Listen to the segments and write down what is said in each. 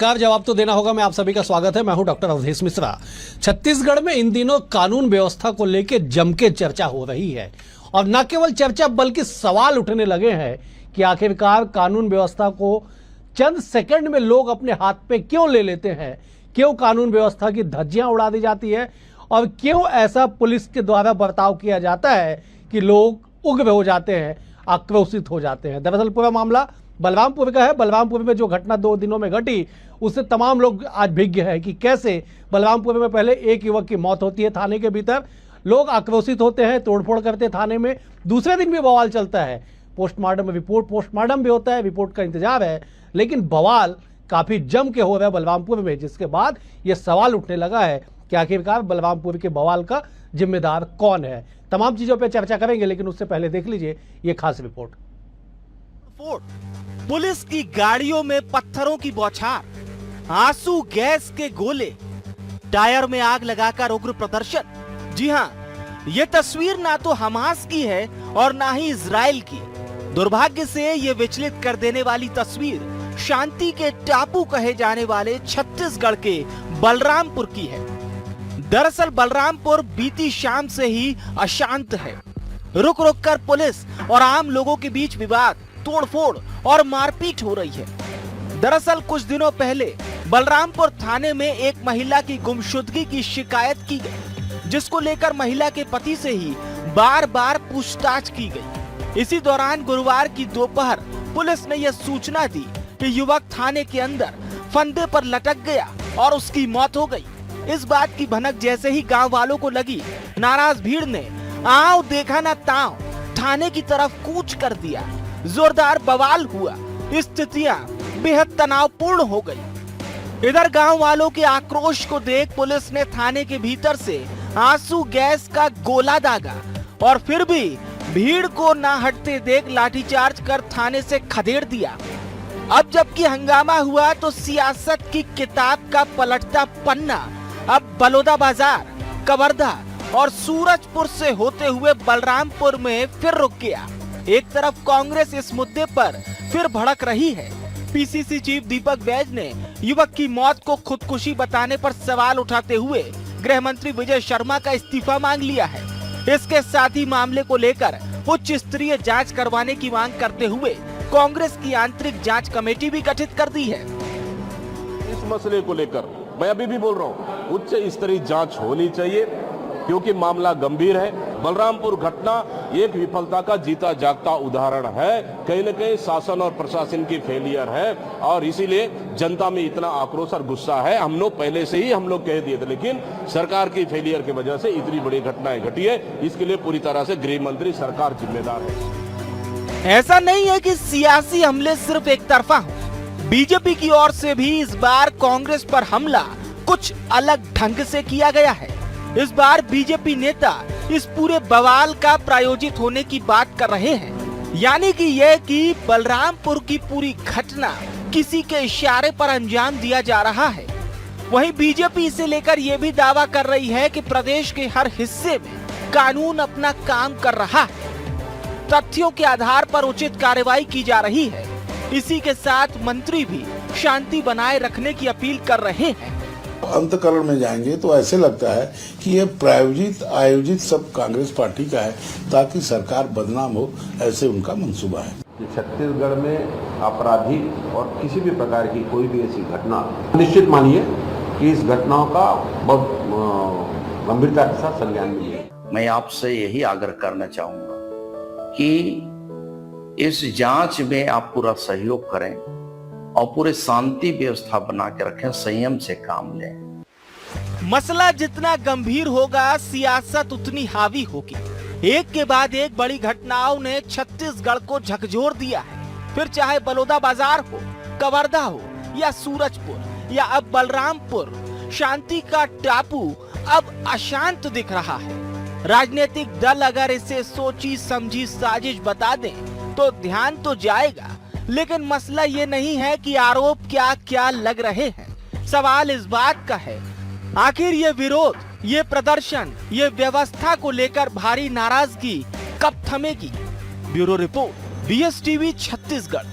नमस्कार, जवाब तो देना होगा। मैं आप सभी का स्वागत है। मैं हूं डॉक्टर अवधेश मिश्रा। छत्तीसगढ़ में इन दिनों कानून व्यवस्था को लेकर जम के चर्चा हो रही है और न केवल चर्चा बल्कि सवाल उठने लगे हैं कि आखिरकार कानून व्यवस्था को चंद सेकंड में लोग अपने हाथ पे क्यों ले लेते हैं, क्यों कानून व्यवस्था की धज्जियां उड़ा दी जाती है और क्यों ऐसा पुलिस के द्वारा बर्ताव किया जाता है कि लोग उग्र हो जाते हैं, आक्रोशित हो जाते हैं। दरअसल पूरा मामला बलरामपुर का है। बलरामपुर में जो घटना 2 दिनों में घटी उससे तमाम लोग आज भिज्ञ है कि कैसे बलरामपुर में पहले एक युवक की मौत होती है, थाने के भीतर लोग आक्रोशित होते हैं, तोड़फोड़ करते थाने में। दूसरे दिन भी बवाल चलता है, पोस्टमार्टम भी होता है, रिपोर्ट का इंतजार है, लेकिन बवाल काफी जम के हो रहा है बलरामपुर में, जिसके बाद ये सवाल उठने लगा है कि आखिरकार बलरामपुर के बवाल का जिम्मेदार कौन है। तमाम चीजों पर चर्चा करेंगे, लेकिन उससे पहले देख लीजिए ये खास रिपोर्ट। पुलिस की गाड़ियों में पत्थरों की बौछार, आंसू गैस के गोले, टायर में आग लगाकर उग्र प्रदर्शन। जी हां, ये तस्वीर ना तो हमास की है और ना ही इजराइल की। दुर्भाग्य से ये विचलित कर देने वाली तस्वीर शांति के टापू कहे जाने वाले छत्तीसगढ़ के बलरामपुर की है। दरअसल बलरामपुर बीती शाम से ही अशांत है। रुक रुक कर पुलिस और आम लोगों के बीच विवाद, तोड़फोड़ और मारपीट हो रही है। दरअसल कुछ दिनों पहले बलरामपुर थाने में एक महिला की गुमशुदगी की शिकायत की गई, जिसको लेकर महिला के पति से ही बार बार पूछताछ की गई। इसी दौरान गुरुवार की दोपहर पुलिस ने यह सूचना दी कि युवक थाने के अंदर फंदे पर लटक गया और उसकी मौत हो गई। इस बात की भनक जैसे ही गांव वालों को लगी, नाराज भीड़ ने आओ देखा ना ताओ थाने की तरफ कूच कर दिया। जोरदार बवाल हुआ, स्थितियां बेहद तनावपूर्ण हो गई। इधर गांव वालों के आक्रोश को देख पुलिस ने थाने के भीतर से आंसू गैस का गोला दागा और फिर भी भीड़ को ना हटते देख लाठीचार्ज कर थाने से खदेड़ दिया। अब जबकि हंगामा हुआ तो सियासत की किताब का पलटता पन्ना अब बलौदाबाजार, कवर्धा और सूरजपुर से होते हुए बलरामपुर में फिर रुक गया। एक तरफ कांग्रेस इस मुद्दे पर फिर भड़क रही है। पीसीसी चीफ दीपक बैज ने युवक की मौत को खुदकुशी बताने पर सवाल उठाते हुए गृह मंत्री विजय शर्मा का इस्तीफा मांग लिया है। इसके साथ ही मामले को लेकर उच्च स्तरीय जांच करवाने की मांग करते हुए कांग्रेस की आंतरिक जांच कमेटी भी गठित कर दी है। इस मसले को लेकर मैं अभी भी बोल रहा हूँ, उच्च स्तरीय जांच होनी चाहिए क्योंकि मामला गंभीर है। बलरामपुर घटना एक विफलता का जीता जागता उदाहरण है। कहीं न कहीं शासन और प्रशासन की फेलियर है और इसीलिए जनता में इतना आक्रोश और गुस्सा है। हम लोग पहले से ही कह दिए थे, लेकिन सरकार की फेलियर की वजह से इतनी बड़ी घटनाएं घटी है। इसके लिए पूरी तरह से गृह मंत्री सरकार जिम्मेदार है। ऐसा नहीं है कि सियासी हमले सिर्फ एक तरफा हो। बीजेपी की ओर से भी इस बार कांग्रेस पर हमला कुछ अलग ढंग से किया गया है। इस बार बीजेपी नेता इस पूरे बवाल का प्रायोजित होने की बात कर रहे हैं, यानी कि यह कि बलरामपुर की पूरी घटना किसी के इशारे पर अंजाम दिया जा रहा है। वहीं बीजेपी इसे लेकर यह भी दावा कर रही है कि प्रदेश के हर हिस्से में कानून अपना काम कर रहा है, तथ्यों के आधार पर उचित कार्रवाई की जा रही है। इसी के साथ मंत्री भी शांति बनाए रखने की अपील कर रहे हैं। अंतकरण में जाएंगे तो ऐसे लगता है कि ये प्रायोजित आयोजित सब कांग्रेस पार्टी का है ताकि सरकार बदनाम हो, ऐसे उनका मंसूबा है। छत्तीसगढ़ में आपराधिक और किसी भी प्रकार की कोई भी ऐसी घटना, निश्चित मानिए कि इस घटनाओं का बहुत गंभीरता के साथ संज्ञान मिले। मैं आपसे यही आग्रह करना चाहूंगा कि इस जांच में आप पूरा सहयोग करें और पूरे शांति व्यवस्था बना के रखें, संयम से काम लें। मसला जितना गंभीर होगा, सियासत उतनी हावी होगी। एक के बाद एक बड़ी घटनाओं ने छत्तीसगढ़ को झकझोर दिया है। फिर चाहे बलौदाबाजार हो, कवर्धा हो या सूरजपुर या अब बलरामपुर, शांति का टापू अब अशांत दिख रहा है। राजनीतिक दल अगर इसे सोची समझी साजिश बता दें तो ध्यान तो जाएगा, लेकिन मसला ये नहीं है कि आरोप क्या क्या लग रहे हैं। सवाल इस बात का है, आखिर ये विरोध, ये प्रदर्शन, ये व्यवस्था को लेकर भारी नाराजगी कब थमेगी? Bureau report, BSTV Chhattisgarh.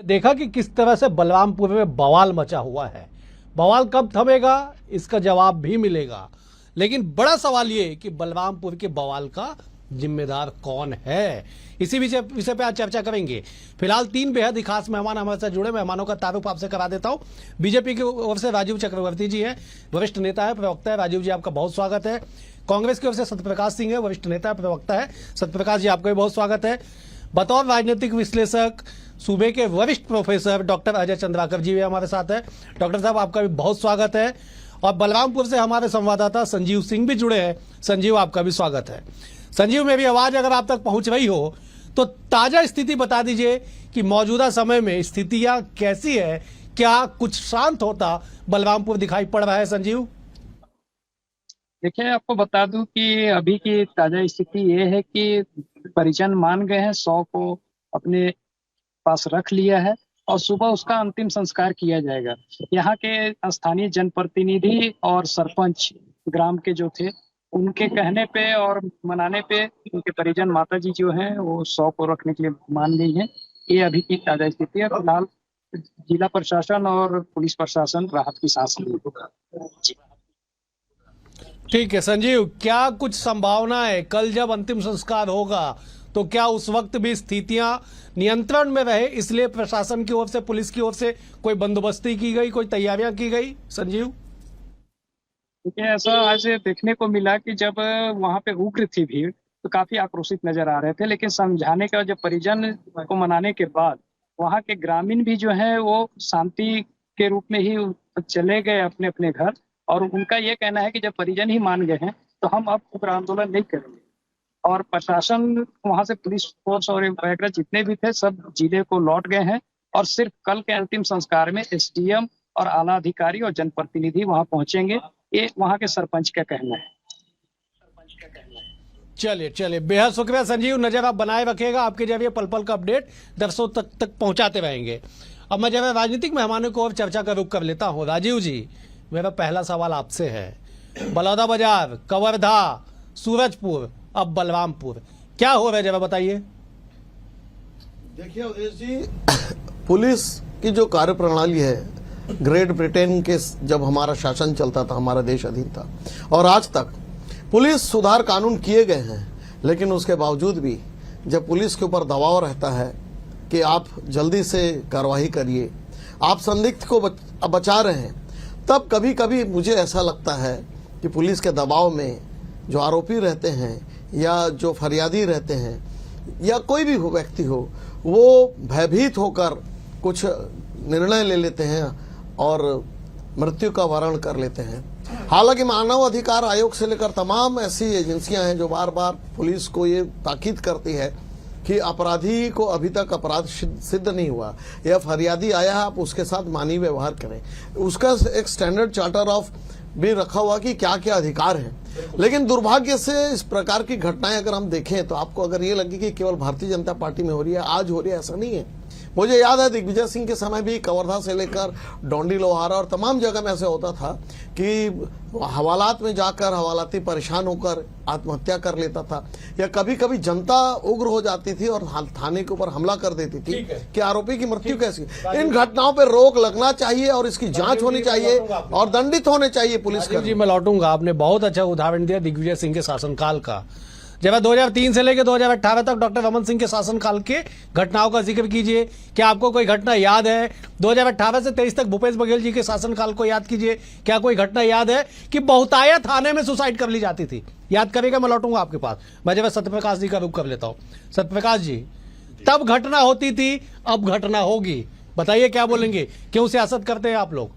देखा कि किस तरह से बलरामपुर में बवाल मचा हुआ है। बवाल कब थमेगा इसका जवाब भी मिलेगा, लेकिन बड़ा सवाल ये कि बलरामपुर के बवाल का जिम्मेदार कौन है, इसी विषय पे आज चर्चा करेंगे। फिलहाल 3 बेहद ही खास मेहमान हमारे साथ जुड़े। मेहमानों का तारुफ आपसे करा देता हूं। बीजेपी की ओर से राजीव चक्रवर्ती जी हैं, वरिष्ठ नेता है, प्रवक्ता है। राजीव जी आपका बहुत स्वागत है। कांग्रेस की ओर से सत्यप्रकाश सिंह है, वरिष्ठ नेता है, प्रवक्ता है। सत्यप्रकाश जी आपका भी बहुत स्वागत है। बतौर राजनीतिक विश्लेषक सूबे के वरिष्ठ प्रोफेसर डॉक्टर अजय चंद्राकर जी भी हमारे साथ है। डॉक्टर साहब आपका भी बहुत स्वागत है। और बलरामपुर से हमारे संवाददाता संजीव सिंह भी जुड़े हैं। संजीव आपका भी स्वागत है। संजीव, मेरी आवाज अगर आप तक पहुंच रही हो तो ताजा स्थिति बता दीजिए कि मौजूदा समय में स्थितियां कैसी है, क्या कुछ शांत होता बलरामपुर दिखाई पड़ रहा है? संजीव देखिए, आपको बता दूं कि अभी की ताजा स्थिति ये है कि परिजन मान गए हैं, 100 को अपने पास रख लिया है और सुबह उसका अंतिम संस्कार किया जाएगा। यहाँ के स्थानीय जनप्रतिनिधि और सरपंच ग्राम के जो थे, उनके कहने पे और मनाने पे उनके परिजन माता जी जो हैं वो 100 को रखने के लिए मान गई हैं। ये अभी की ताजा स्थिति है। फिलहाल जिला प्रशासन और पुलिस प्रशासन राहत की सांस लिए होगा। ठीक है संजीव, क्या कुछ संभावना है कल जब अंतिम संस्कार होगा तो क्या उस वक्त भी स्थितियां नियंत्रण में रहे, इसलिए प्रशासन की ओर से, पुलिस की ओर से कोई बंदोबस्ती की गई, कोई तैयारियां की गई? संजीव देखिए, ऐसा आज देखने को मिला कि जब वहां पे उग्र थी भीड़ तो काफी आक्रोशित नजर आ रहे थे, लेकिन समझाने का, जब परिजन को मनाने के बाद वहां के ग्रामीण भी जो है वो शांति के रूप में ही चले गए अपने अपने घर। और उनका ये कहना है कि जब परिजन ही मान गए हैं तो हम अब उग्र आंदोलन नहीं करेंगे। और प्रशासन वहां से, पुलिस फोर्स और वगैरह जितने भी थे, सब जिले को लौट गए हैं और सिर्फ कल के अंतिम संस्कार में एसडीएम और आला अधिकारी और जनप्रतिनिधि वहां पहुंचेंगे। ये वहां के सरपंच का कहना है। चलिए बेहद शुक्रिया संजीव। नजर आप बनाए रखिएगा, आपके जरिए पल पल का अपडेट दर्शकों तक पहुंचाते रहेंगे। अब मैं जब राजनीतिक मेहमानों को और चर्चा का रुख कर लेता हूं। राजीव जी, मेरा पहला सवाल आपसे है। बलौदाबाजार, कवर्धा, सूरजपुर, अब बलरामपुर, क्या हो रहा है जरा बताइए। देखिए अवधेश जी, पुलिस की जो कार्यप्रणाली है, ग्रेट ब्रिटेन के जब हमारा शासन चलता था, हमारा देश अधीन था, और आज तक पुलिस सुधार कानून किए गए हैं, लेकिन उसके बावजूद भी जब पुलिस के ऊपर दबाव रहता है कि आप जल्दी से कार्रवाई करिए, आप संदिग्ध को बचा रहे हैं, तब कभी कभी मुझे ऐसा लगता है कि पुलिस के दबाव में जो आरोपी रहते हैं या जो फरियादी रहते हैं या कोई भी व्यक्ति हो, वो भयभीत होकर कुछ निर्णय ले लेते हैं और मृत्यु का वर्ण कर लेते हैं। हालांकि मानव अधिकार आयोग से लेकर तमाम ऐसी एजेंसियां हैं जो बार बार पुलिस को ये ताकीद करती है कि अपराधी को अभी तक अपराध सिद्ध नहीं हुआ, या फरियादी आया है, आप उसके साथ मानवीय व्यवहार करें। उसका एक स्टैंडर्ड चार्टर ऑफ भी रखा हुआ कि क्या क्या अधिकार हैं। लेकिन दुर्भाग्य से इस प्रकार की घटनाएं अगर हम देखें तो आपको अगर ये लगे कि केवल भारतीय जनता पार्टी में हो रही है, आज हो रही है, ऐसा नहीं है। मुझे याद है दिग्विजय सिंह के समय भी कवर्धा से लेकर डोंडी लोहारा और तमाम जगह में ऐसे होता था कि हवालात में जाकर हवालाती परेशान होकर आत्महत्या कर लेता था, या कभी कभी जनता उग्र हो जाती थी और थाने के ऊपर हमला कर देती थी कि आरोपी की मृत्यु कैसी। इन घटनाओं पर रोक लगना चाहिए और इसकी जांच होनी चाहिए और दंडित होने चाहिए पुलिस का। जी मैं लौटूंगा, आपने बहुत अच्छा उदाहरण दिया दिग्विजय सिंह के शासनकाल का। जब 2003 से लेकर 2018 तक डॉक्टर रमन सिंह के शासनकाल के घटनाओं का जिक्र कीजिए। क्या आपको कोई घटना याद है? 2018 से 23 तक भूपेश बघेल जी के शासनकाल को याद कीजिए। क्या कोई घटना याद है कि बहुतायत थाने में सुसाइड कर ली जाती थी? याद करेगा, मैं लौटूंगा आपके पास। मैं जब सत्यप्रकाश जी का रुख कर लेता हूँ। सत्यप्रकाश जी, तब घटना होती थी, अब घटना होगी, बताइए क्या बोलेंगे? क्यों सियासत करते हैं आप लोग?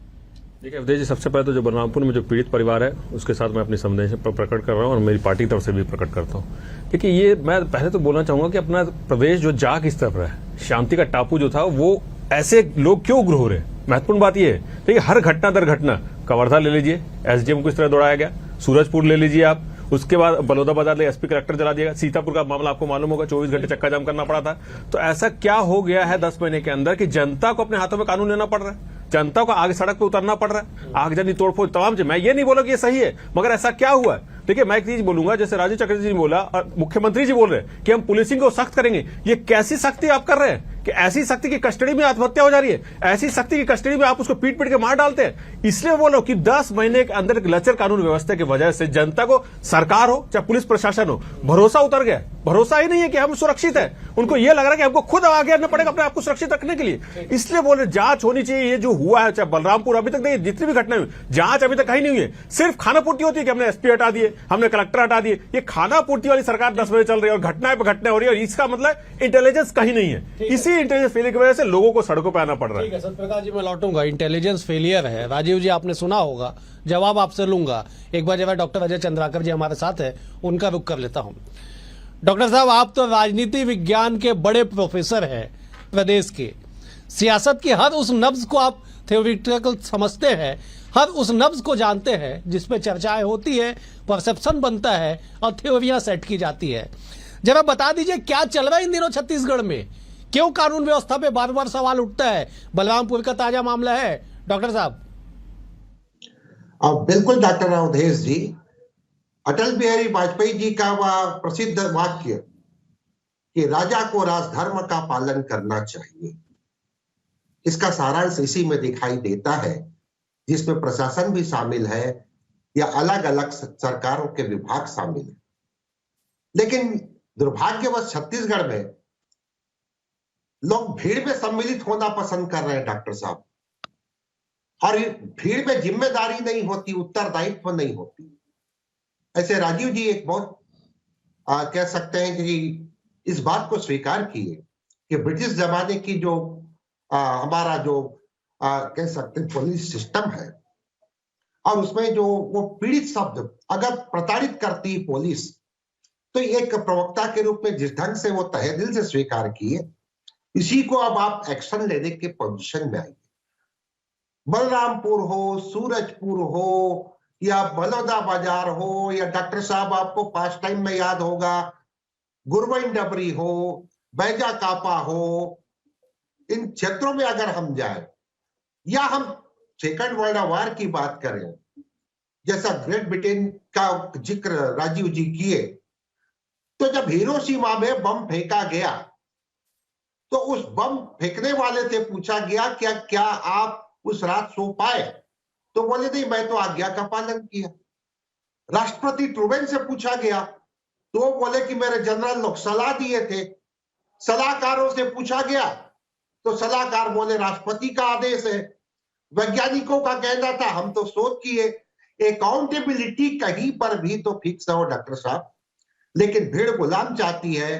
देखिए अवधेश जी, सबसे पहले तो जो बलरामपुर में जो पीड़ित परिवार है उसके साथ मैं अपनी संवेदना प्रकट कर रहा हूँ और मेरी पार्टी की तरफ से भी प्रकट करता हूँ। देखिए ये मैं पहले तो बोलना चाहूंगा कि अपना प्रदेश जो जा किस तरफ रहा है, शांति का टापू जो था, वो ऐसे लोग क्यों उग्र हो रहे हैं? महत्वपूर्ण बात यह है। देखिए हर घटना दर घटना, कवर्धा ले लीजिए, एसडीएम को इस तरह दौड़ाया गया, सूरजपुर ले लीजिए आप, उसके बाद बलौदाबाजार ले एसपी कलेक्टर जला दिया, सीतापुर का मामला आपको मालूम होगा, 24 घंटे चक्का जाम करना पड़ा था। तो ऐसा क्या हो गया है 10 महीने के अंदर कि जनता को अपने हाथों में कानून लेना पड़ रहा है? जनता को आगे सड़क पे उतरना पड़ रहा है, आगजनी तोड़फोड़ तमाम चीज। मैं ये नहीं बोला कि ये सही है, मगर ऐसा क्या हुआ है? देखिए, मैं एक चीज बोलूंगा, जैसे राजीव चक्रवर्ती जी ने बोला और मुख्यमंत्री जी बोल रहे हैं कि हम पुलिसिंग को सख्त करेंगे। ये कैसी सख्ती आप कर रहे हैं कि ऐसी सख्ती की कस्टडी में आत्महत्या हो जा रही है, ऐसी सख्ती की कस्टडी में आप उसको पीट पीट के मार डालते हैं। इसलिए बोलो कि 10 महीने के अंदर एक लचर कानून व्यवस्था की वजह से जनता को, सरकार हो चाहे पुलिस प्रशासन हो, भरोसा उतर गया। भरोसा ही नहीं है कि हम सुरक्षित है। उनको यह लग रहा है कि हमको खुद आगे आना पड़ेगा अपने आप को सुरक्षित रखने के लिए। इसलिए बोल रहे जांच होनी चाहिए। ये जो हुआ है चाहे बलरामपुर, अभी तक देखिए जितनी भी घटनाएं हुई, जांच अभी तक कहीं नहीं हुई है। सिर्फ खाना पूर्ति होती है कि हमने एसपी हटा दिए, हमने कलेक्टर हटा दिए। ये खाना पूर्ति वाली सरकार 10 बजे चल रही है और घटनाएं पर घटनाएं हो रही है, और इसका मतलब इंटेलिजेंस कहीं नहीं है। इसी इंटेलिजेंस फेलियर की वजह से लोगों को सड़कों पर आना पड़ रहा है। ठीक है सत्यप्रकाश जी, मैं लौटूंगा। इंटेलिजेंस फेलियर है, राजीव जी आपने सुना होगा, जवाब आपसे लूंगा। एक बार जब डॉक्टर अजय चंद्राकर जी हमारे साथ है, उनका रुख कर लेता हूं। डॉक्टर साहब, आप तो राजनीति विज्ञान के बड़े प्रोफेसर हैं प्रदेश के। सियासत की हर उस नब्ज को आप थ्योरेटिकल समझते हैं, हर उस नब्ज को जानते हैं जिस पे चर्चाएं होती है, परसेप्शन बनता है और थ्योरियां सेट की जाती है। जरा बता दीजिए क्या चल रहा है इन दिनों छत्तीसगढ़ में? क्यों कानून व्यवस्था पे बार बार सवाल उठता है? बलरामपुर का ताजा मामला है डॉक्टर साहब। बिल्कुल डॉक्टर अवधेश जी, अटल बिहारी वाजपेयी जी का वह प्रसिद्ध वाक्य कि राजा को राजधर्म का पालन करना चाहिए, इसका सारांश इसी में दिखाई देता है, जिसमें प्रशासन भी शामिल है या अलग अलग सरकारों के विभाग शामिल है। लेकिन दुर्भाग्यवश छत्तीसगढ़ में लोग भीड़ में सम्मिलित होना पसंद कर रहे हैं डॉक्टर साहब, और भीड़ में जिम्मेदारी नहीं होती, उत्तरदायित्व नहीं होती। ऐसे राजीव जी एक बहुत कह सकते हैं कि इस बात को स्वीकार किए कि ब्रिटिश जमाने की जो हमारा जो कह सकते हैं पुलिस सिस्टम है, और उसमें जो वो पीड़ित शब्द अगर प्रताड़ित करती पुलिस, तो एक प्रवक्ता के रूप में जिस ढंग से वो तहे दिल से स्वीकार किए, इसी को अब आप एक्शन लेने के पोजीशन में आइए। बलरामपुर हो, सूरजपुर हो, या बलौदा बाजार हो, या डॉक्टर साहब आपको पास टाइम में याद होगा गुरबइन डबरी हो, बैजा कापा हो, इन क्षेत्रों में अगर हम जाए, या हम सेकंड वर्ल्ड वॉर की बात करें, जैसा ग्रेट ब्रिटेन का जिक्र राजीव जी किए, तो जब हिरोशिमा में बम फेंका गया तो उस बम फेंकने वाले से पूछा गया क्या आप उस रात सो पाए? तो बोले नहीं, मैं तो आज्ञा का पालन किया। राष्ट्रपति ट्रूमैन से पूछा गया तो वो बोले कि मेरे जनरल लोग सलाह दिए थे। सलाहकारों से पूछा गया तो सलाहकार बोले राष्ट्रपति का आदेश है। वैज्ञानिकों का कहना था हम तो शोध किए। अकाउंटेबिलिटी कहीं पर भी तो फिक्स हो डॉक्टर साहब, लेकिन भीड़ गुलाम चाहती है।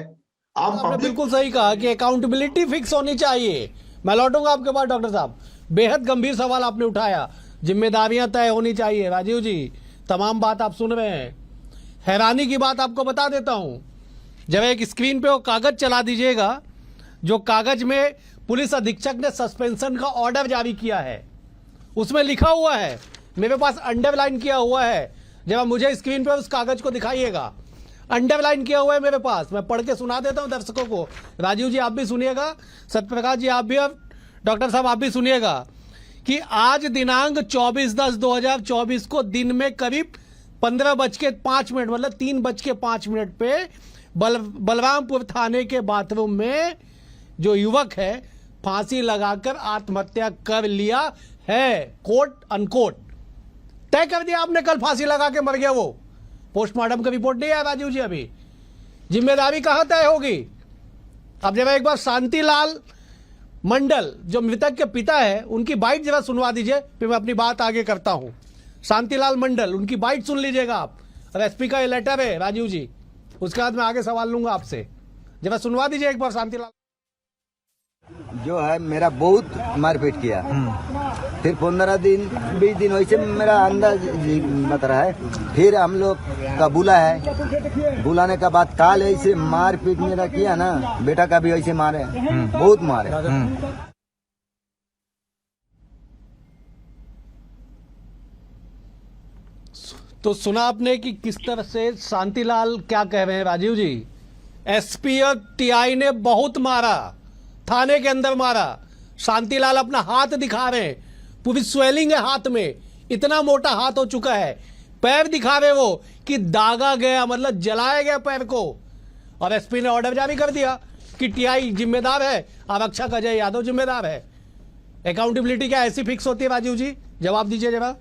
आपने बिल्कुल सही कहा कि अकाउंटेबिलिटी फिक्स होनी चाहिए। मैं लौटूंगा आपके पास डॉक्टर साहब। बेहद गंभीर सवाल आपने उठाया, जिम्मेदारियां तय होनी चाहिए। राजीव जी, तमाम बात आप सुन रहे हैं। हैरानी की बात आपको बता देता हूं, जब एक स्क्रीन पे वो कागज चला दीजिएगा, जो कागज में पुलिस अधीक्षक ने सस्पेंशन का ऑर्डर जारी किया है, उसमें लिखा हुआ है, मेरे पास अंडरलाइन किया हुआ है। जब आप मुझे स्क्रीन पे उस कागज को दिखाइएगा, अंडरलाइन किया हुआ है मेरे पास। मैं पढ़ के सुना देता हूं दर्शकों को। राजीव जी आप भी सुनिएगा, सत्यप्रकाश जी आप भी, और डॉक्टर साहब आप भी सुनिएगा कि आज दिनांक 24/10/2024 को दिन में करीब 15:05 मतलब 3:05 पे बलरामपुर थाने के बाथरूम में जो युवक है फांसी लगाकर आत्महत्या कर लिया है, कोट अनकोट। तय कर दिया आपने, कल फांसी लगा के मर गया वो। पोस्टमार्टम का रिपोर्ट नहीं आया राजीव जी अभी। जिम्मेदारी कहां तय होगी? अब जब एक बार शांतिलाल मंडल जो मृतक के पिता है, उनकी बाइट जरा सुनवा दीजिए, फिर मैं अपनी बात आगे करता हूं। शांतिलाल मंडल, उनकी बाइट सुन लीजिएगा आप, और एसपी का ये लेटर है राजीव जी। उसके बाद मैं आगे सवाल लूंगा आपसे। जरा सुनवा दीजिए एक बार शांतिलाल। जो है मेरा बहुत मारपीट किया, फिर 15 दिन 20 दिन वैसे मेरा अंदाज बता रहा है। फिर हम लोग का बुला है, बुलाने का बाद काल ऐसे मारपीट मेरा किया ना, बेटा का भी ऐसे मारे, बहुत मारे। तो सुना आपने कि किस तरह से शांतिलाल क्या कह रहे हैं राजीव जी। एसपी और टीआई ने बहुत मारा, थाने के अंदर मारा। शांतिलाल अपना हाथ दिखा रहे हैं पूरी स्वेलिंग है हाथ में, इतना मोटा हाथ हो चुका है। पैर दिखा रहे वो कि दागा गया, मतलब जलाया गया पैर को। और एसपी ने ऑर्डर जारी कर दिया कि टीआई जिम्मेदार है, आरक्षक अजय यादव जिम्मेदार है। अकाउंटेबिलिटी क्या ऐसी फिक्स होती है राजीव जी? जवाब दीजिए जरा।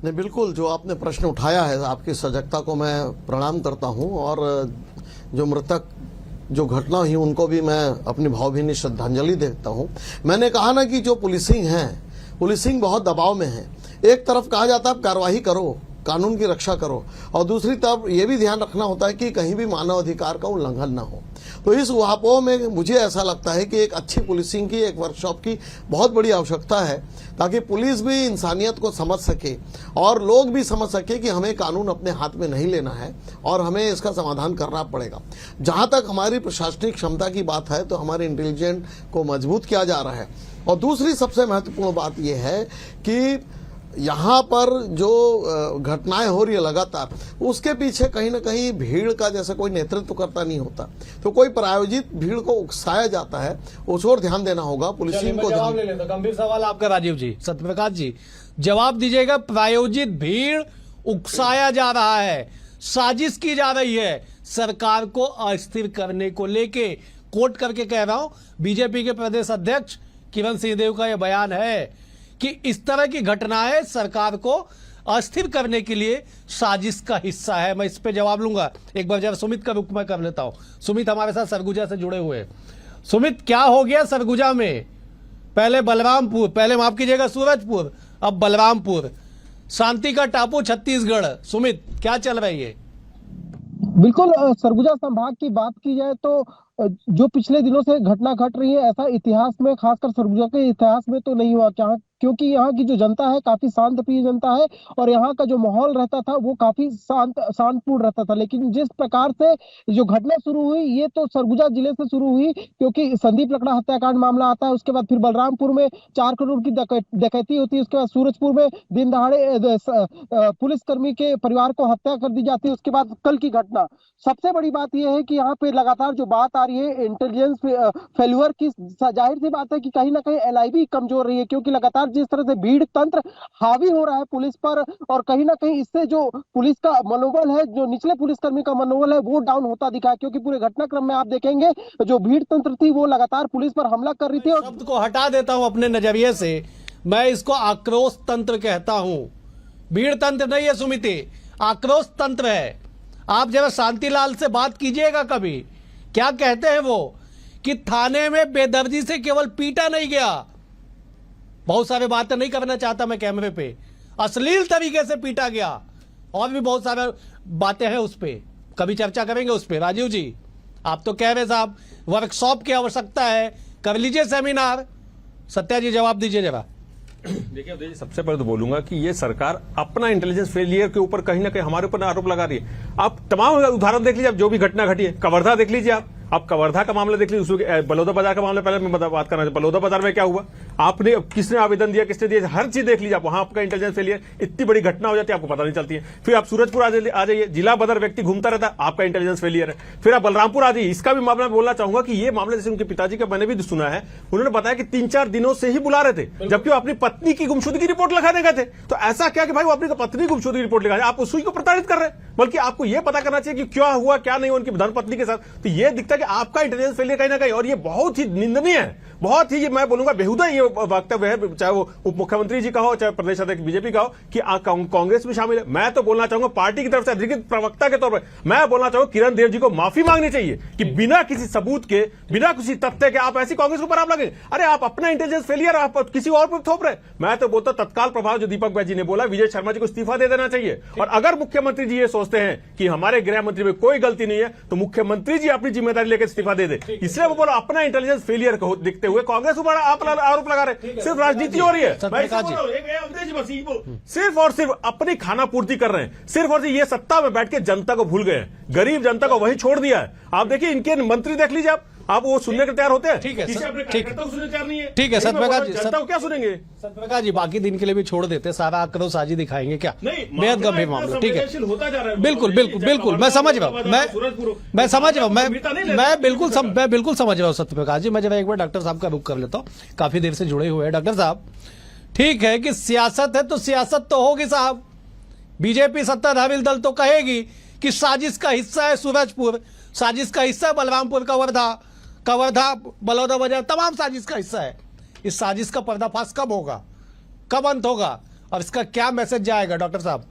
नहीं, बिल्कुल जो आपने प्रश्न उठाया है, आपकी सजगता को मैं प्रणाम करता हूं, और जो मृतक जो घटना हुई उनको भी मैं अपनी भावभीनी श्रद्धांजलि देता हूं। मैंने कहा ना कि जो पुलिसिंग है, पुलिसिंग बहुत दबाव में है। एक तरफ कहा जाता है कार्रवाई करो, कानून की रक्षा करो, और दूसरी तरफ ये भी ध्यान रखना होता है कि कहीं भी मानव अधिकार का उल्लंघन ना हो। तो इस उहापोह में मुझे ऐसा लगता है कि एक अच्छी पुलिसिंग की, एक वर्कशॉप की बहुत बड़ी आवश्यकता है, ताकि पुलिस भी इंसानियत को समझ सके और लोग भी समझ सके कि हमें कानून अपने हाथ में नहीं लेना है और हमें इसका समाधान करना पड़ेगा। जहां तक हमारी प्रशासनिक क्षमता की बात है, तो हमारे इंटेलिजेंस को मजबूत किया जा रहा है। और दूसरी सबसे महत्वपूर्ण बात यह है कि यहाँ पर जो घटनाएं हो रही है लगातार, उसके पीछे कहीं ना कहीं भीड़ का जैसे कोई नेतृत्व करता नहीं होता, तो कोई प्रायोजित भीड़ को उकसाया जाता है, उस ओर ध्यान देना होगा। पुलिसिंग को जवाब ले लेता, गंभीर सवाल आपका राजीव जी। सत्यप्रकाश जी जवाब दीजिएगा। प्रायोजित भीड़ उकसाया जा रहा है, साजिश की जा रही है सरकार को अस्थिर करने को लेके। कोट करके कह रहा हूं, बीजेपी के प्रदेश अध्यक्ष किरण सिंहदेव का यह बयान है कि इस तरह की घटनाएं सरकार को अस्थिर करने के लिए साजिश का हिस्सा है। मैं इस पे जवाब लूंगा। एक बार जरा सुमित का रुख मैं कर लेता हूं। सुमित हमारे साथ सरगुजा से जुड़े हुए हैं। सुमित, क्या हो गया सरगुजा में? पहले बलरामपुर, पहले माफ कीजिएगा सूरजपुर, अब बलरामपुर, शांति का टापू छत्तीसगढ़। सुमित, क्या चल रही है? बिल्कुल, सरगुजा संभाग की बात की जाए तो जो पिछले दिनों से घटना घट रही है, ऐसा इतिहास में, खासकर सरगुजा के इतिहास में तो नहीं हुआ, क्योंकि यहाँ की जो जनता है काफी शांतप्रिय जनता है और यहाँ का जो माहौल रहता था वो काफी शांतपूर्ण रहता था। लेकिन जिस प्रकार से जो घटना शुरू हुई, ये तो सरगुजा जिले से शुरू हुई, क्योंकि संदीप लकड़ा हत्याकांड मामला आता है, उसके बाद फिर बलरामपुर में 4 करोड़ की डकैती होती है, उसके बाद सूरजपुर में दिन दहाड़े पुलिसकर्मी के परिवार को हत्या कर दी जाती है, उसके बाद कल की घटना। सबसे बड़ी बात यह है कि यहाँ पे लगातार जो बात आ रही है इंटेलिजेंस फेल्यूर की, जाहिर सी बात है कि कहीं ना कहीं एलआईबी कमजोर रही है, क्योंकि लगातार जिस तरह से भीड़ तंत्र हावी हो रहा है पुलिस पर, और कहीं ना कहीं इससे जो पुलिस का मनोबल है, जो निचले पुलिसकर्मी का मनोबल है, वो डाउन होता दिखा। क्योंकि पूरे घटनाक्रम में आप देखेंगे जो भीड़ तंत्र थी वो लगातार पुलिस पर हमला कर रही थी। और शब्द को हटा देता हूं अपने नजरिए से, मैं इसको आक्रोश तंत्र कहता हूं। भीड़ तंत्र नहीं है सुमिति, आक्रोश तंत्र है। आप जब शांतिलाल से बात कीजिएगा कभी, क्या कहते हैं वो कि थाने में बेदर्दी से केवल पीटा नहीं गया, बहुत सारे बातें नहीं करना चाहता मैं कैमरे पे, अश्लील तरीके से पीटा गया, और भी बहुत सारे बातें हैं उस पे, कभी चर्चा करेंगे उस पे। राजीव जी आप तो कह रहे साहब वर्कशॉप की आवश्यकता है, कर लीजिए सेमिनार। सत्या जी जवाब दीजिए जरा। देखिए सबसे पहले तो बोलूंगा कि ये सरकार अपना इंटेलिजेंस फेलियर के ऊपर कहीं ना कहीं हमारे ऊपर आरोप लगा रही है। आप तमाम उदाहरण देख लीजिए, जो भी घटना घटी है, कवर्धा देख लीजिए, आप कवर्धा का मामला देख लीजिए, उसमें बलौदा बाजार का मामला, पहले मैं बात करना चाहिए बलौदा बाजार में क्या हुआ, आपने किसने आवेदन दिया, किसने दिया, हर चीज देख लीजिए आप। वहां आपका इंटेलिजेंस फेलियर, इतनी बड़ी घटना हो जाती है आपको पता नहीं चलती है। फिर आप सूरजपुर आ जाइए, जिला बदर व्यक्ति घूमता रहता है, आपका इंटेलिजेंस फेलियर है। फिर आप बलरामपुर आ जाइए, इसका भी मामला बोलना चाहूंगा कि ये मामला जैसे उनके पिताजी का मैंने भी सुना है, उन्होंने बताया कि 3-4 दिनों से ही बुला रहे थे, जबकि वो अपनी पत्नी की गुमशुदगी रिपोर्ट लगाने गए थे। तो ऐसा क्या कि भाई वो अपनी पत्नी गुमशुदगी रिपोर्ट लगाने, आप उसी को प्रताड़ित कर रहे हैं, बल्कि आपको यह पता करना चाहिए कि क्या हुआ क्या नहीं उनकी धर्मपत्नी के साथ। तो ये दिखता है कि आपका इंटेलिजेंस फेलियर कहीं ना कहीं, और ये बहुत ही निंदनीय है, बहुत ही मैं बोलूंगा बेहुदा ये वक्तव्य है, चाहे वो उप मुख्यमंत्री जी का हो, चाहे प्रदेश अध्यक्ष बीजेपी का हो, कि कांग्रेस भी शामिल है। मैं तो बोलना चाहूंगा पार्टी की तरफ से अधिकृत प्रवक्ता के तौर पर मैं बोलना चाहूंगा किरण देव जी को माफी मांगनी चाहिए कि बिना किसी सबूत के, बिना किसी तथ्य के आप ऐसी कांग्रेस के ऊपर आप लगे। अरे आप अपना इंटेलिजेंस फेलियर आप किसी और पर थोप रहे। मैं तो बोलता तत्काल प्रभाव जो दीपक भाई जी ने बोला, विजय शर्मा जी को इस्तीफा दे देना चाहिए। और अगर मुख्यमंत्री जी ये सोचते हैं कि हमारे गृह मंत्री में कोई गलती नहीं है, तो मुख्यमंत्री जी अपनी जिम्मेदारी लेकर इस्तीफा दे दे। इसलिए वो बोला अपना इंटेलिजेंस फेलियर को देखते हुए कांग्रेस को बड़ा आरोप लगा रहे, सिर्फ राजनीति हो रही है। सिर्फ और सिर्फ अपनी खाना पूर्ति कर रहे हैं, सिर्फ और सिर्फ ये सत्ता में बैठ के जनता को भूल गए हैं, गरीब जनता को वही छोड़ दिया है। आप देखिए इनके मंत्री देख लीजिए आप वो सुनने के तैयार होते हैं। ठीक है, ठीक है, ठीक है सत्यप्रकाश जी, जनता को क्या सुनेंगे? सत्यप्रकाश जी बाकी दिन के लिए भी छोड़ देते, सारा आक्रोश आज ही दिखाएंगे क्या? बेहद गंभीर मामला। ठीक है, बिल्कुल बिल्कुल बिल्कुल, मैं समझ रहा हूँ, मैं समझ रहा हूँ, मैं बिल्कुल समझ रहा हूँ सत्यप्रकाश जी। मैं जब एक बार डॉक्टर साहब का रुख कर लेता हूँ, काफी देर से जुड़े हुए हैं डॉक्टर साहब। ठीक है कि सियासत है तो सियासत तो होगी साहब। बीजेपी सत्ताधारी दल तो कहेगी कि साजिश का हिस्सा है सूरजपुर, साजिश का हिस्सा है बलरामपुर कवर्धा बलौदा बाजार, तमाम साजिश का हिस्सा है। इस साजिश का पर्दाफाश कब होगा, कब अंत होगा और इसका क्या मैसेज जाएगा डॉक्टर साहब?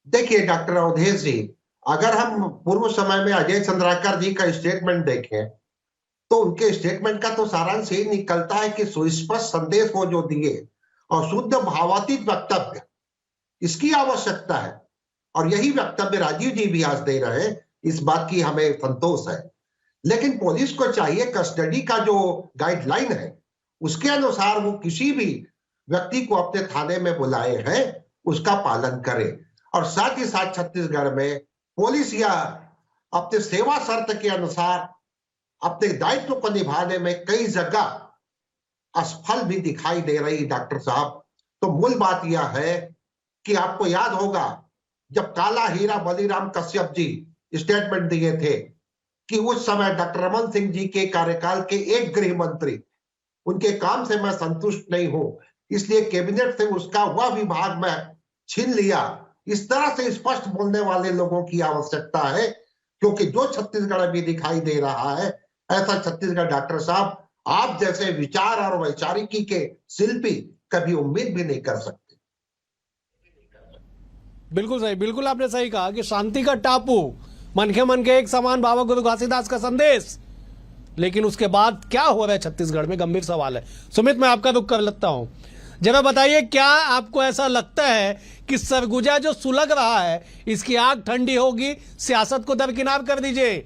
देखिए डॉक्टर अवधेश जी, अगर हम पूर्व समय में अजय चंद्राकर जी का स्टेटमेंट देखें तो उनके स्टेटमेंट का तो सारांश यही निकलता है कि सुस्पष्ट संदेश वो जो दिए और शुद्ध भावातीत वक्तव्य, इसकी आवश्यकता है। और यही वक्तव्य राजीव जी भी आज दे रहे हैं, इस बात की हमें संतोष है। लेकिन पुलिस को चाहिए कस्टडी का जो गाइडलाइन है उसके अनुसार वो किसी भी व्यक्ति को अपने थाने में बुलाए हैं उसका पालन करे। और साथ ही साथ छत्तीसगढ़ में पुलिस या अपने सेवा शर्त के अनुसार अपने दायित्व को निभाने में कई जगह असफल भी दिखाई दे रही डॉक्टर साहब। तो मूल बात यह है कि आपको याद होगा जब काला हीरा बलीराम कश्यप जी स्टेटमेंट दिए थे कि उस समय डॉक्टर रमन सिंह जी के कार्यकाल के एक गृह मंत्री, उनके काम से मैं संतुष्ट नहीं हूं इसलिए कैबिनेट से उसका वह विभाग में छीन लिया। इस तरह से स्पष्ट बोलने वाले लोगों की आवश्यकता है, क्योंकि जो छत्तीसगढ़ अभी दिखाई दे रहा है ऐसा छत्तीसगढ़ डॉक्टर साहब आप जैसे विचार और वैचारिकी के शिल्पी कभी उम्मीद भी नहीं कर सकते। बिल्कुल सही, बिल्कुल आपने सही कहा कि शांति का टापू, मन के एक समान बाबा गुरु घासीदास का संदेश, लेकिन उसके बाद क्या हो रहा है छत्तीसगढ़ में, गंभीर सवाल है। सुमित, मैं आपका रुख कर लेता हूं, जरा बताइए क्या आपको ऐसा लगता है कि सरगुजा जो सुलग रहा है इसकी आग ठंडी होगी? सियासत को दरकिनार कर दीजिए,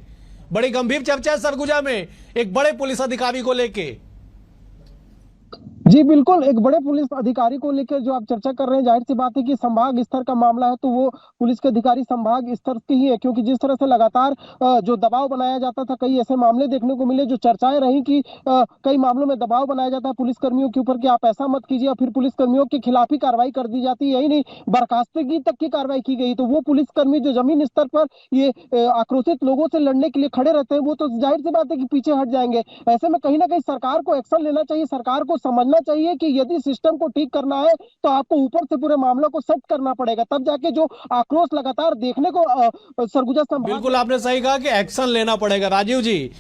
बड़ी गंभीर चर्चा है सरगुजा में एक बड़े पुलिस अधिकारी को लेके। जी बिल्कुल, एक बड़े पुलिस अधिकारी को लेकर जो आप चर्चा कर रहे हैं, जाहिर सी बात है कि संभाग स्तर का मामला है तो वो पुलिस के अधिकारी संभाग स्तर के ही है, क्योंकि जिस तरह से लगातार जो दबाव बनाया जाता था, कई ऐसे मामले देखने को मिले जो चर्चाएं रही कि कई मामलों में दबाव बनाया जाता है पुलिसकर्मियों के ऊपर कि आप ऐसा मत कीजिए, और फिर पुलिसकर्मियों के खिलाफ ही कार्रवाई कर दी जाती है। यही नहीं, बर्खास्तगी तक की कार्रवाई की गई। तो वो पुलिसकर्मी जो जमीन स्तर पर ये आक्रोशित लोगों से लड़ने के लिए खड़े रहते हैं, वो तो जाहिर सी बात है कि पीछे हट जाएंगे। ऐसे में कहीं ना कहीं सरकार को एक्शन लेना चाहिए, सरकार को समझना चाहिए कि यदि सिस्टम को ठीक करना है तो आपको ऊपर से पूरे मामलों को सेट करना पड़ेगा, तब जाके जो आक्रोश लगातार देखने को सरगुजा संभाग। बिल्कुल आपने सही कहा कि एक्शन लेना पड़ेगा। राजीव जी,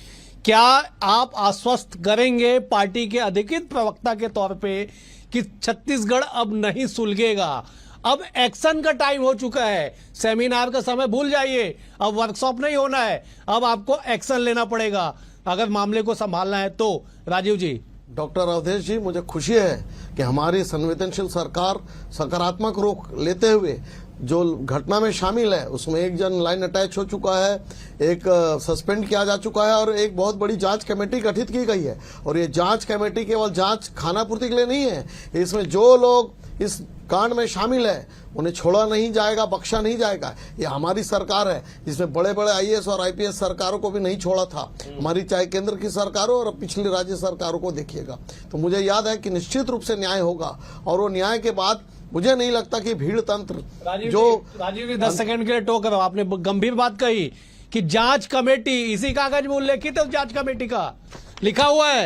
क्या आप आश्वस्त करेंगे पार्टी के अधिकृत प्रवक्ता के तौर पे कि छत्तीसगढ़ अब नहीं सुलगेगा, अब एक्शन का टाइम हो चुका है, सेमिनार का समय भूल जाइए, अब वर्कशॉप नहीं होना है, अब आपको एक्शन लेना पड़ेगा अगर मामले को संभालना है तो? राजीव जी। डॉक्टर अवधेश जी, मुझे खुशी है कि हमारी संवेदनशील सरकार सकारात्मक रुख लेते हुए जो घटना में शामिल है उसमें एक जन लाइन अटैच हो चुका है, एक सस्पेंड किया जा चुका है और एक बहुत बड़ी जांच कमेटी गठित की गई है। और ये जांच कमेटी केवल जांच खानापूर्ति के लिए नहीं है, इसमें जो लोग इस कांड में शामिल है उन्हें छोड़ा नहीं जाएगा, बख्शा नहीं जाएगा। ये हमारी सरकार है जिसमें बड़े बड़े आईएएस और आईपीएस सरकारों को भी नहीं छोड़ा था, हमारी चाहे केंद्र की सरकारों और पिछली राज्य सरकारों को देखिएगा। तो मुझे याद है कि निश्चित रूप से न्याय होगा, और वो न्याय के बाद मुझे नहीं लगता कि भीड़ तंत्र राजीव जी 10 सेकंड के लिए टोक रहा हूं, आपने गंभीर बात कही कि जांच कमेटी, इसी कागज में उल्लेखित है जांच कमेटी का लिखा हुआ है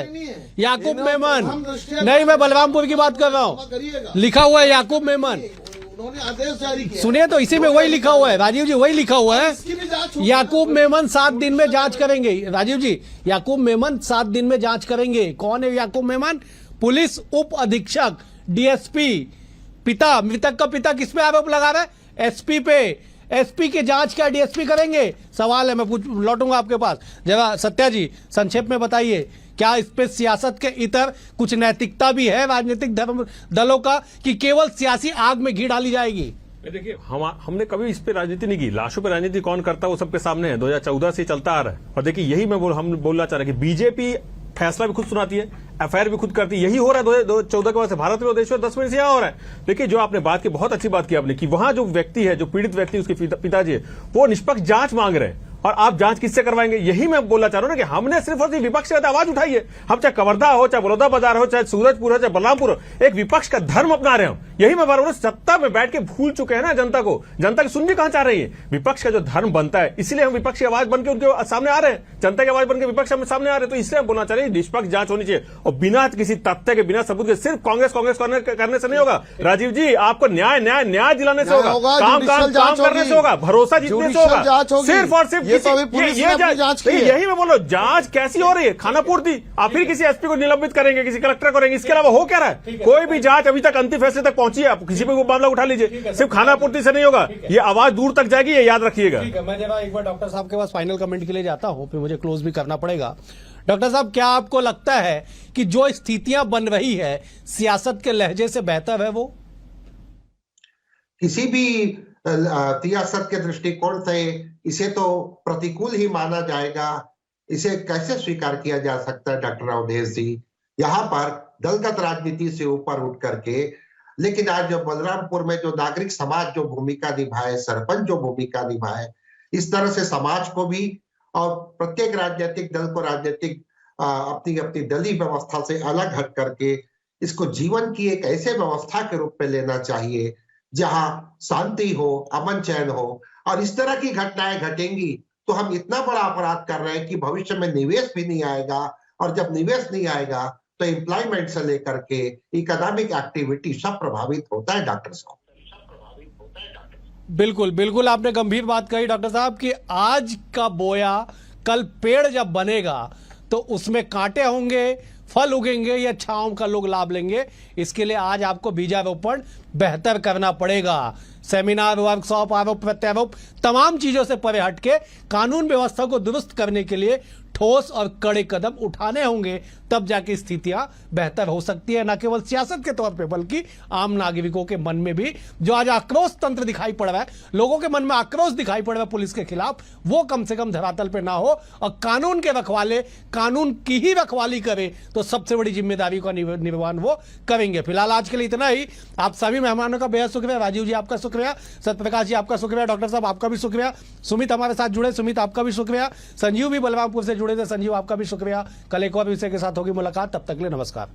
याकूब मेमन, नहीं मैं बलरामपुर की बात कर रहा हूं, लिखा हुआ है याकूब मेमन, उन्होंने आदेश जारी किया। सुनिए तो इसी में वही लिखा हुआ है राजीव जी, वही लिखा हुआ है याकूब मेमन 7 दिन में जांच करेंगे। राजीव जी, याकूब मेमन 7 दिन में जांच करेंगे। कौन है याकूब मेमन? पुलिस उप अधीक्षक, डीएसपी, पिता, मृतक का पिता किस पे आरोप लगा रहा है? एसपी पे। एसपी की जांच क्या डीएसपी करेंगे? सवाल है, मैं लौटूंगा आपके पास। जरा सत्या जी संक्षेप में बताइए, क्या इस पे सियासत के इतर कुछ नैतिकता भी है राजनीतिक दलों का, कि केवल सियासी आग में घी डाली जाएगी? देखिए, हमने कभी इस पे राजनीति नहीं की। लाशों पे राजनीति कौन करता है वो सबके सामने है, 2014 से चलता आ रहा है। और देखिए यही हम बोलना चाह रहे हैं कि बीजेपी फैसला भी खुद सुनाती है, एफआईआर भी खुद करती है। यही हो रहा है 2014 के बाद से भारत में, देश में 10 मिनट से यहाँ हो रहा है। देखिए, जो आपने बात की, बहुत अच्छी बात की आपने, कि वहां जो व्यक्ति है, जो पीड़ित व्यक्ति, उसके पिताजी है, वो निष्पक्ष जांच मांग रहे हैं। और आप जांच किससे करवाएंगे? यही मैं बोलना चाह रहा हूं ना कि हमने सिर्फ और सिर्फ विपक्ष से आवाज उठाई है। हम चाहे कवर्धा हो, चाहे बलौदा बाजार हो, चाहे सूरजपुर हो, चाहे बलरामपुर हो, एक विपक्ष का धर्म अपना रहे हो। यही मैं बार बार सत्ता में बैठ के भूल चुके हैं ना जनता को। जनता की सुननी कहां चाह रही है? विपक्ष का जो धर्म बनता है, इसलिए हम विपक्ष की आवाज बनकर उनके सामने आ रहे हैं, जनता की आवाज बनकर विपक्ष में सामने आ रहे हैं। तो इसलिए हम बोलना चाह रहे हैं निष्पक्ष जांच होनी चाहिए और बिना किसी तथ्य के, बिना सबूत के सिर्फ कांग्रेस करने से नहीं होगा। राजीव जी, आपको न्याय न्याय न्याय दिलाने से होगा, काम करने से होगा, भरोसा जीतने से होगा। सिर्फ और सिर्फ यही मैं बोल रहा हूं। जांच कैसी हो रही है? खाना पूर्ति। आप फिर किसी एसपी को निलंबित करेंगे, किसी कलेक्टर करेंगे, इसके अलावा हो क्या रहा है? कोई भी जांच अभी तक अंतिम फैसले तक पहुंची है? आप किसी भी मामला उठा लीजिए, सिर्फ खाना पूर्ति से नहीं होगा, ये आवाज दूर तक जाएगी, ये याद रखिएगा। मैं जरा एक बार डॉक्टर साहब के पास फाइनल कमेंट के लिए जाता हूं, फिर मुझे क्लोज भी करना पड़ेगा। डॉक्टर साहब, क्या आपको लगता है कि जो स्थितियां बन रही है सियासत के लहजे से बेहतर है? वो किसी भी सियासत के दृष्टिकोण से इसे तो प्रतिकूल ही माना जाएगा। इसे कैसे स्वीकार किया जा सकता है डॉक्टर अवधेश जी? यहाँ पर दलगत राजनीति से ऊपर उठ करके, लेकिन आज जो बलरामपुर में जो नागरिक समाज जो भूमिका निभाए, सरपंच जो भूमिका निभाए, इस तरह से समाज को भी और प्रत्येक राजनीतिक दल को राजनीतिक अपनी अपनी दलीय व्यवस्था से अलग हट करके इसको जीवन की एक ऐसे व्यवस्था के रूप में लेना चाहिए जहां शांति हो, अमन चैन हो। और इस तरह की घटनाएं घटेंगी तो हम इतना बड़ा अपराध कर रहे हैं कि भविष्य में निवेश भी नहीं आएगा, और जब निवेश नहीं आएगा तो एम्प्लॉयमेंट से लेकर के इकोनॉमिक एक्टिविटी सब प्रभावित होता है। डॉक्टर साहब, बिल्कुल बिल्कुल आपने गंभीर बात कही डॉक्टर साहब कि आज का बोया कल पेड़ जब बनेगा तो उसमें कांटे होंगे, फल उगेंगे या छांव का लोग लाभ लेंगे। इसके लिए आज आपको बीजारोपण बेहतर करना पड़ेगा। सेमिनार, वर्कशॉप, आरोप प्रत्यारोप तमाम चीजों से परे हटके कानून व्यवस्था को दुरुस्त करने के लिए ठोस और कड़े कदम उठाने होंगे, तब जाके स्थितियां बेहतर हो सकती है। न केवल सियासत के तौर पे बल्कि आम नागरिकों के मन में भी जो आज आक्रोश तंत्र दिखाई पड़ रहा है, लोगों के मन में आक्रोश दिखाई पड़ रहा है पुलिस के खिलाफ, वो कम से कम धरातल पे ना हो और कानून के रखवाले कानून की ही रखवाली करे तो सबसे बड़ी जिम्मेदारी का निर्वहन वो करेंगे। फिलहाल आज के लिए इतना ही। आप सभी मेहमानों का बेहद शुक्रिया। राजीव जी आपका शुक्रिया, सत्यप्रकाश जी आपका शुक्रिया, डॉक्टर साहब आपका भी शुक्रिया, सुमित हमारे साथ जुड़े, सुमित आपका भी शुक्रिया, संजीव भी बलरामपुर से जुड़े थे, संजीव आपका भी शुक्रिया। कल एक और विषय के साथ होगी मुलाकात, तब तक के लिए नमस्कार।